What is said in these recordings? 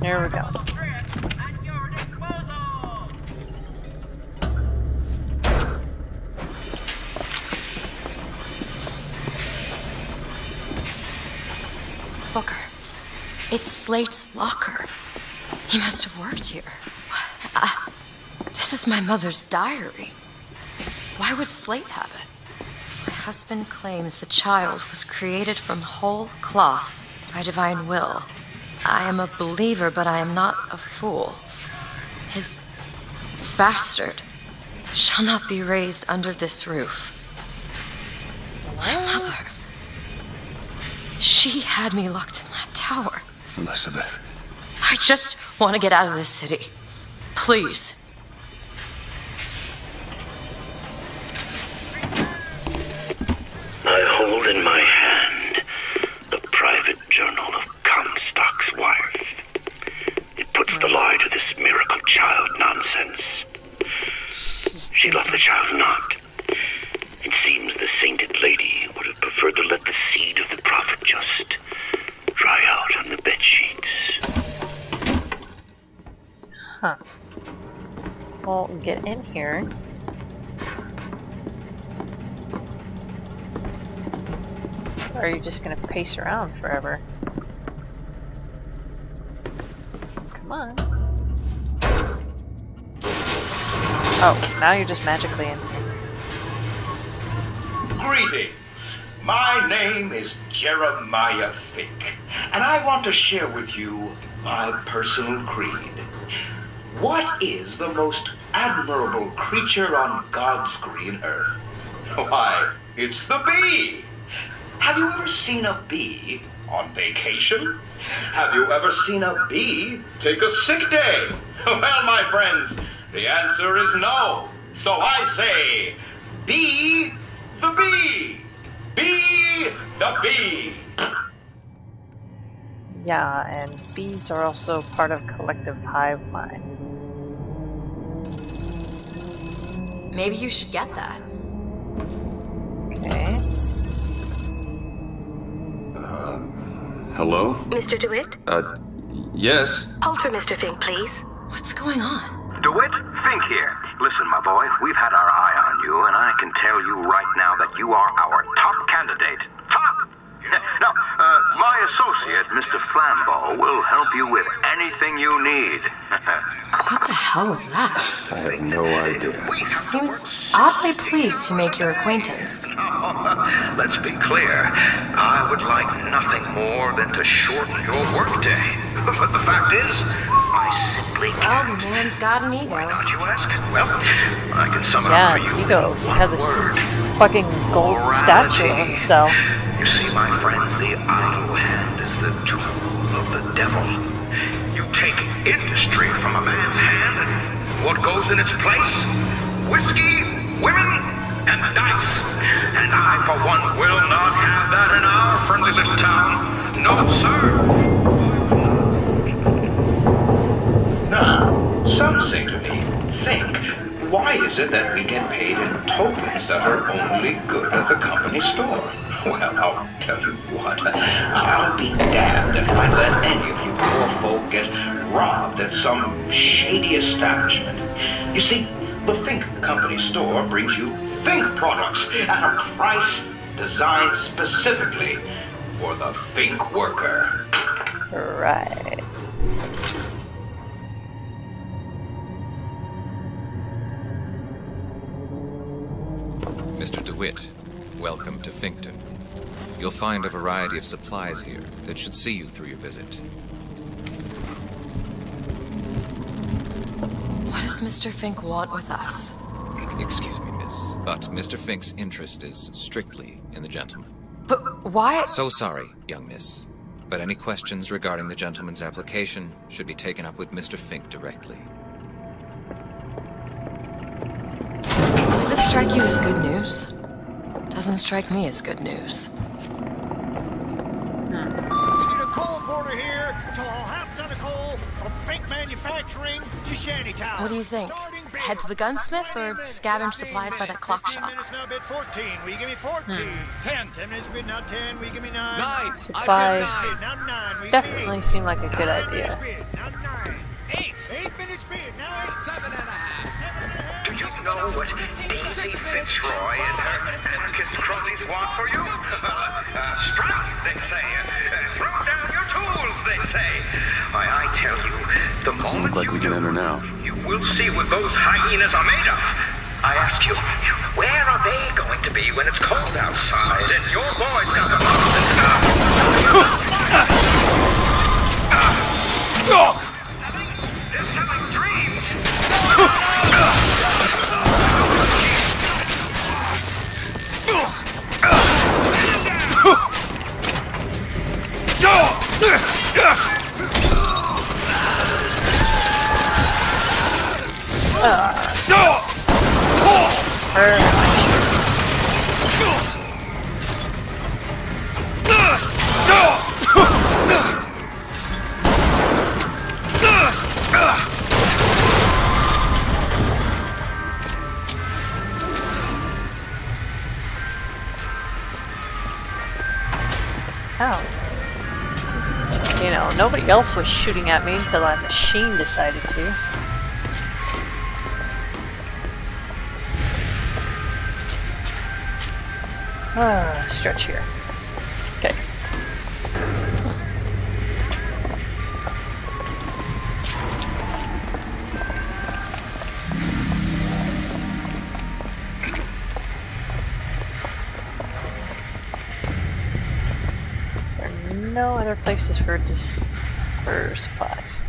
There we go. Booker. It's Slate's locker. He must have worked here. This is my mother's diary. Why would Slate have it? My husband claims the child was created from whole cloth by divine will. I am a believer, but I am not a fool. His bastard shall not be raised under this roof. My mother. She had me locked in that tower. Elizabeth. I just want to get out of this city. Please. I hold in my hand the private journal of Comstock's wife. It puts the lie to this miracle child nonsense. She loved the child not. It seems the sainted lady would have preferred to let the seed of the prophet just dry out on the bedsheets. Huh. Well, get in here. Or are you just gonna pace around forever? Come on. Oh, now you're just magically in here. Greetings. My name is Jeremiah Fink, and I want to share with you my personal creed. What is the most admirable creature on God's green earth? Why, it's the bee. Have you ever seen a bee on vacation? Have you ever seen a bee take a sick day? Well, my friends, the answer is no. So I say, be the bee. Be the bee. Yeah, and bees are also part of collective hive mind. Maybe you should get that. Okay. Hello? Mr. DeWitt? Yes? Hold for Mr. Fink, please. What's going on? DeWitt, Fink here. Listen, my boy, we've had our eye on you, and I can tell you right now that you are our top candidate. Top! Now, my associate, Mr. Flambeau, will help you with anything you need. What the hell was that? I have no idea. Seems oddly pleased to make your acquaintance. Let's be clear. I would like nothing more than to shorten your workday. But the fact is, I simply Well, can't. the man's got an ego. Why not, you ask? Well, I can sum it Yeah, up for you ego. in He one has a word. fucking gold statue of himself. You see, my friends, the idle hand is the tool of the devil. You take industry from a man's hand, and what goes in its place? Whiskey, women, and dice. And I, for one, will not have that in our friendly little town. No, sir. Now, some say to me, Fink, why is it that we get paid in tokens that are only good at the company store? Well, I'll tell you what, I'll be damned if I let any of you poor folk get robbed at some shady establishment. You see, the Fink Company store brings you Fink products at a price designed specifically for the Fink worker. Right. Mr. DeWitt, welcome to Finkton. You'll find a variety of supplies here that should see you through your visit. What does Mr. Fink want with us? Excuse me, miss, but Mr. Fink's interest is strictly in the gentleman. But why? So sorry, young miss, but any questions regarding the gentleman's application should be taken up with Mr. Fink directly. Does this strike you as good news? Doesn't strike me as good news. We need a coal porter here to haul half ton of coal from Fink Manufacturing to Shantytown. What do you think? Starting head to the gunsmith or scavenge supplies by that clock shop? 10 minutes now, bid 14. Will you give me 14? 10. 10 minutes bid now, 10. Will you give me 9? 9. Supplies Now 9. Will you definitely give me seem like a good 8? idea. Now 9. 8. 8 minutes bid. Now 8. 7.5. Do you know what Daisy Fitzroy and her anarchist cronies want for you? Strike, they say. Throw down your tools, they say. Why, I tell you, the Doesn't moment look like we can enter now. you will see what those hyenas are made of. I ask you, where are they going to be when it's cold outside and your boys got the They're selling dreams. Oh. You know, nobody else was shooting at me until that machine decided to. Stretch here. Okay. There are no other places for supplies.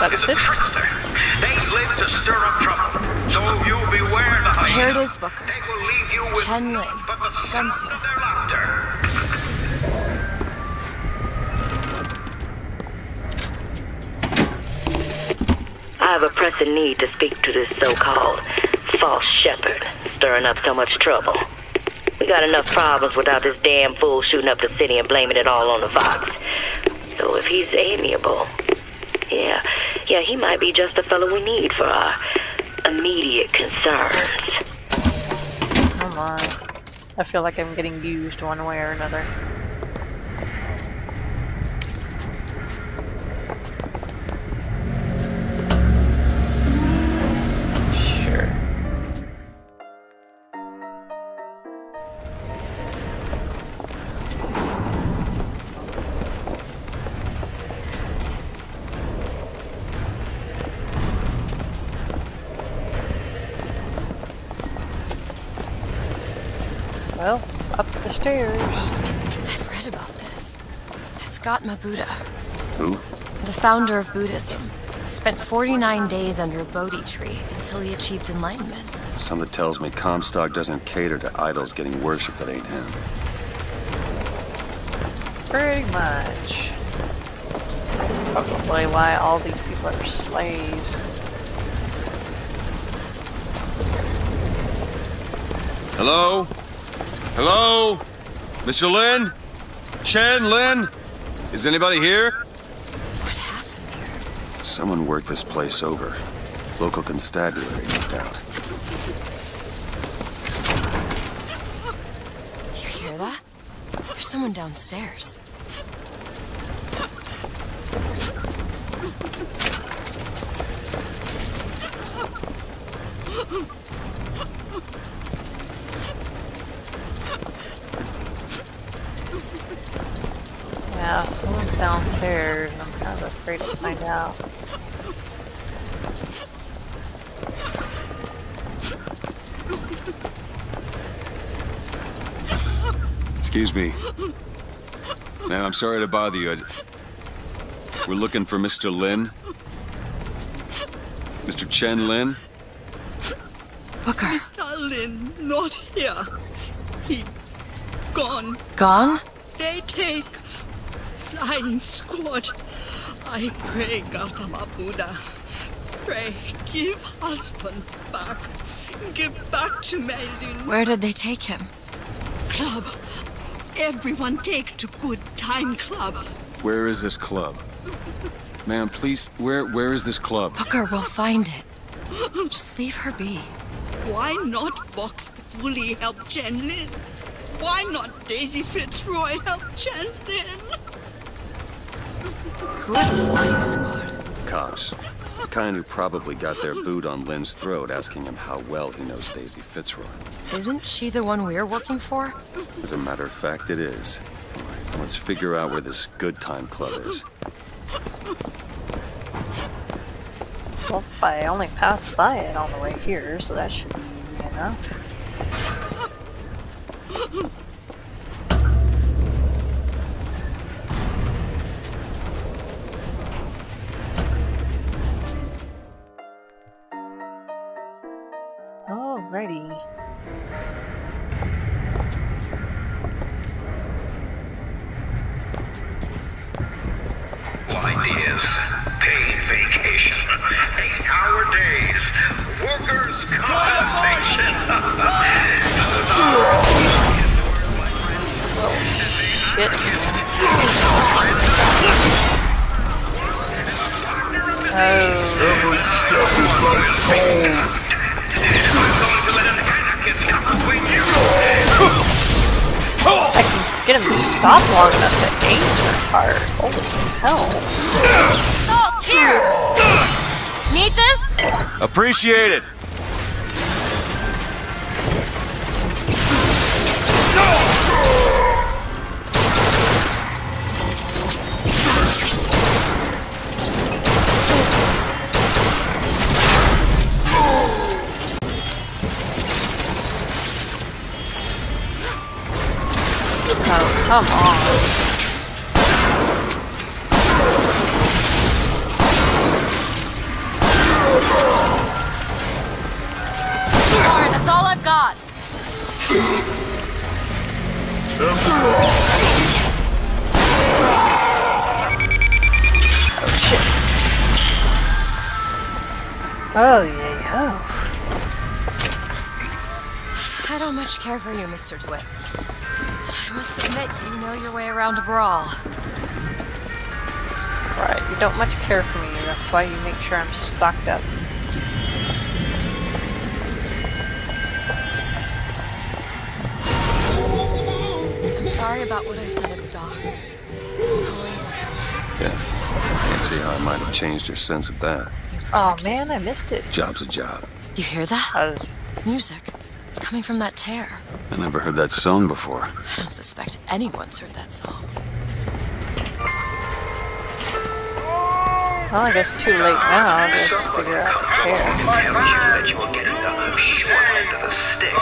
Is a trickster. They live to stir up trouble. So you beware the hyena. Here it is, Booker. They will leave you with Chen Lin, nothing but the sound gunsmith. of their laughter. I have a pressing need to speak to this so-called false shepherd, stirring up so much trouble. We got enough problems without this damn fool shooting up the city and blaming it all on the Vox. So if he's amiable, yeah, he might be just the fellow we need for our immediate concerns. Oh my. I feel like I'm getting used one way or another. Sure. Well, up the stairs. I've read about this. That's Gautama Buddha, Who? the founder of Buddhism. Spent 49 days under a Bodhi tree until he achieved enlightenment. Something tells me Comstock doesn't cater to idols getting worshipped that ain't him. Pretty much. Probably why all these people are slaves. Hello? Hello? Mr. Lin? Chen Lin? Is anybody here? What happened here? Someone worked this place over. Local constabulary, no doubt. Do you hear that? There's someone downstairs. Yeah, someone's downstairs and I'm kind of afraid to find out. Excuse me. Ma'am, I'm sorry to bother you. We're looking for Mr. Lin. Mr. Chen Lin. Booker. Mr. Lin, not here. He gone. Gone? They take flying squad. I pray, Gautama Buddha. Pray, give husband back. Give back to Melin. Where did they take him? Club. Everyone take to good time club. Where is this club? Ma'am, please, where is this club? Booker, we'll find it. Just leave her be. Why not Vox Populi help Chen Lin? Why not Daisy Fitzroy help Chen Lin? Who are the flying squad? Cops. The kind who probably got their boot on Lynn's throat asking him how well he knows Daisy Fitzroy. Isn't she the one we're working for? As a matter of fact, it is. All right, let's figure out where this good time club is. Well, I only passed by it on the way here, so that should be easy enough. Alrighty. Ideas, paid vacation, 8-hour days, workers' compensation. Shit. Every step is like gold. I can get him to stop long enough to aim her hard. Holy hell. Salt, here! Need this? Appreciate it! Oh, come on. Sorry, that's all I've got. Oh shit. Oh yeah. I don't much care for you, Mr. DeWitt. I must admit, you know your way around a brawl. Right, you don't much care for me, that's why you make sure I'm stocked up. I'm sorry about what I said at the docks. Yeah, can't see how I might have changed your sense of that. Oh man, I missed it. Job's a job. You hear that? Music. It's coming from that tear. I never heard that song before. I don't suspect anyone's heard that song. Well, I guess too late now to figure out the tear. Tells you that you are getting the short end of the stick.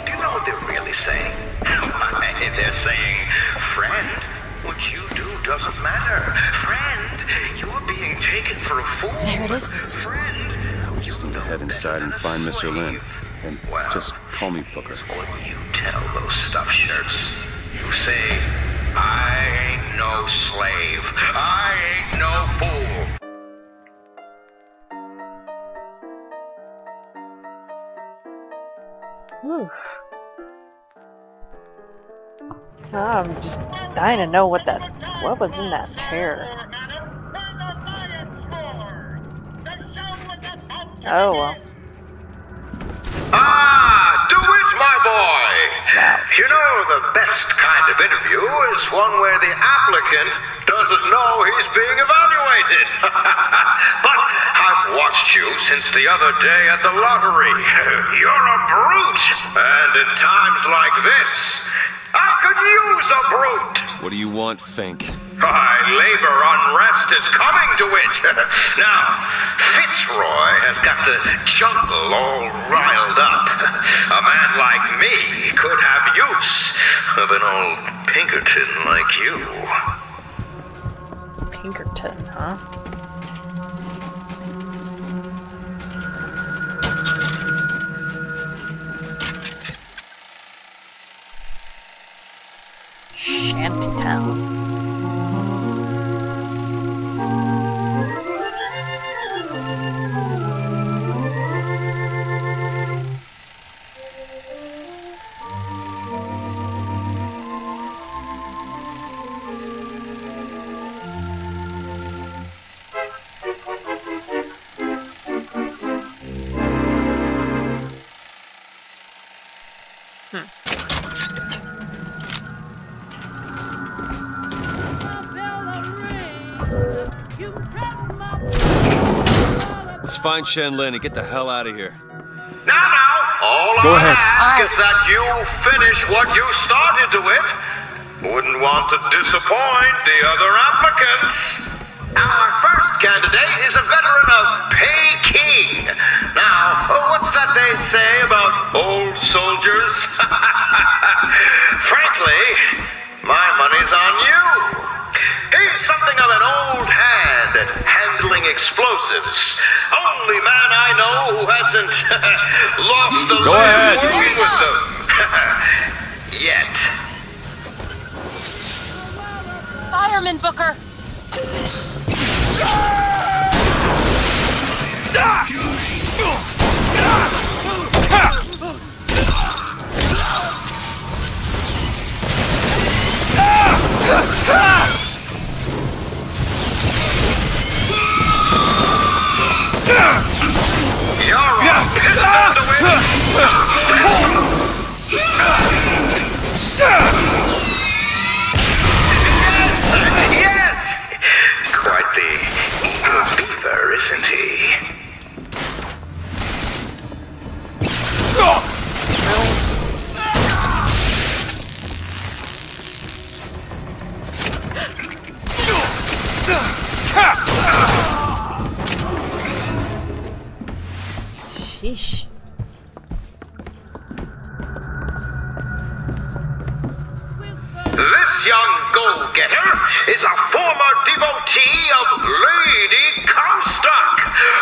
Do you know what they're really saying? They're saying, friend, what you do doesn't matter. Friend, you are being taken for a fool. There it is, Mr. Friend. Now we just need to head inside and find Mr. Lin. And just call me Booker. What you tell those stuffed shirts? You say, I ain't no slave. I ain't no fool. Whew. I'm just dying to know what was in that tear. Oh well. Ah, DeWitt, my boy! You know, the best kind of interview is one where the applicant doesn't know he's being evaluated. But I've watched you since the other day at the lottery. You're a brute! And in times like this, I could use a brute! What do you want, Fink? Labor unrest is coming to it. Now, Fitzroy has got the jungle all riled up. A man like me could have use of an old Pinkerton like you. Pinkerton, huh? Let's find Shenlin and get the hell out of here. Now, all Go I ahead. ask is that you finish what you started to it. Wouldn't want to disappoint the other applicants. Our first candidate is a veteran of Peking. Now, what's that they say about old soldiers? Frankly, my money's on you. He's something of an old hand at handling explosives. Only man I know who hasn't lost a Go limb ahead. working with them. Yet. Fireman Booker! Yes! Quite the eager beaver, isn't he? Sheesh. This young go-getter is a former devotee of Lady Comstock.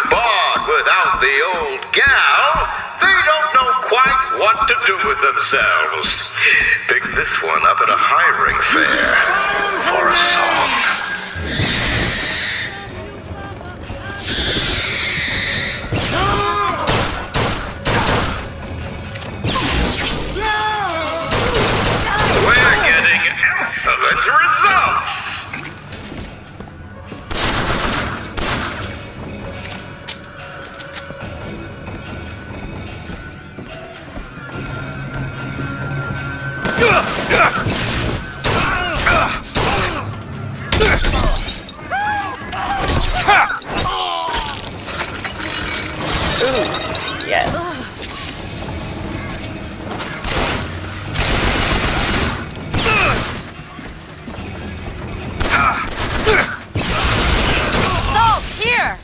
But without the old gal, they don't know quite what to do with themselves. Picked this one up at a hiring fair for a song. We're getting excellent results. Ooh, yes. Salt's here!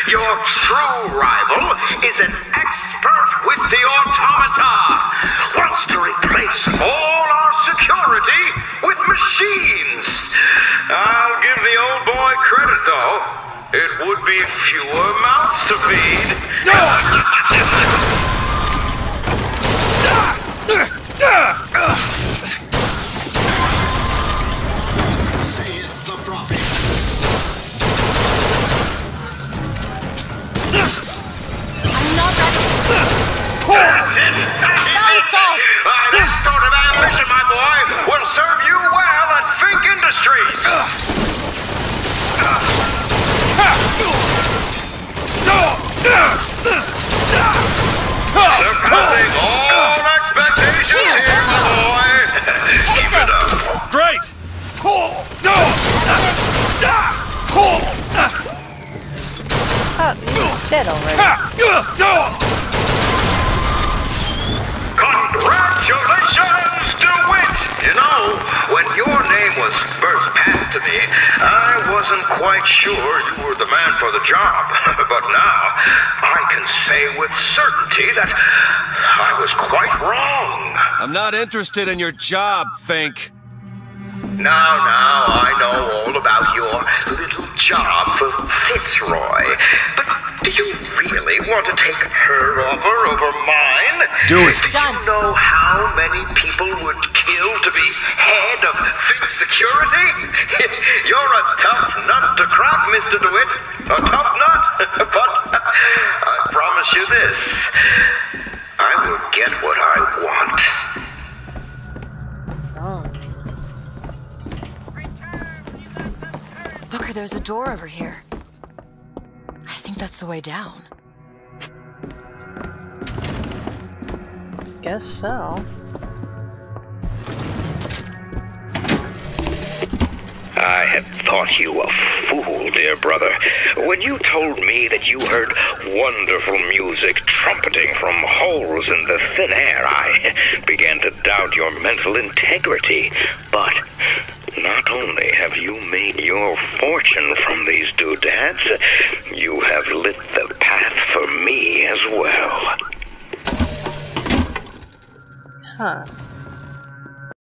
Your true rival is an expert with the automata. Wants to replace all our security with machines. I'll give the old boy credit, though. It would be fewer mouths to feed. Saith the prophet. I'm not ready. That's it! Nonsense! This sort of ambition, my boy, will serve you well at Fink Industries. Surpassing all expectations here, my boy. Keep it up. Great! He's dead already. Congratulations, DeWitt! You know, when your name was first passed to me, I wasn't quite sure you were the man for the job. But now, I can say with certainty that I was quite wrong. I'm not interested in your job, Fink. Now, I know all about your little job for Fitzroy. But do you really really want to take her offer over mine? Do it. Do you know how many people would kill to be head of Fink Security? You're a tough nut to crack, Mr. DeWitt. A tough nut. But I promise you this. I will get what I want. Booker, there's a door over here. I think that's the way down. Guess so. I had thought you a fool, dear brother, when you told me that you heard wonderful music trumpeting from holes in the thin air. I began to doubt your mental integrity. But not only have you made your fortune from these doodads, you have lit the path for me as well. Huh.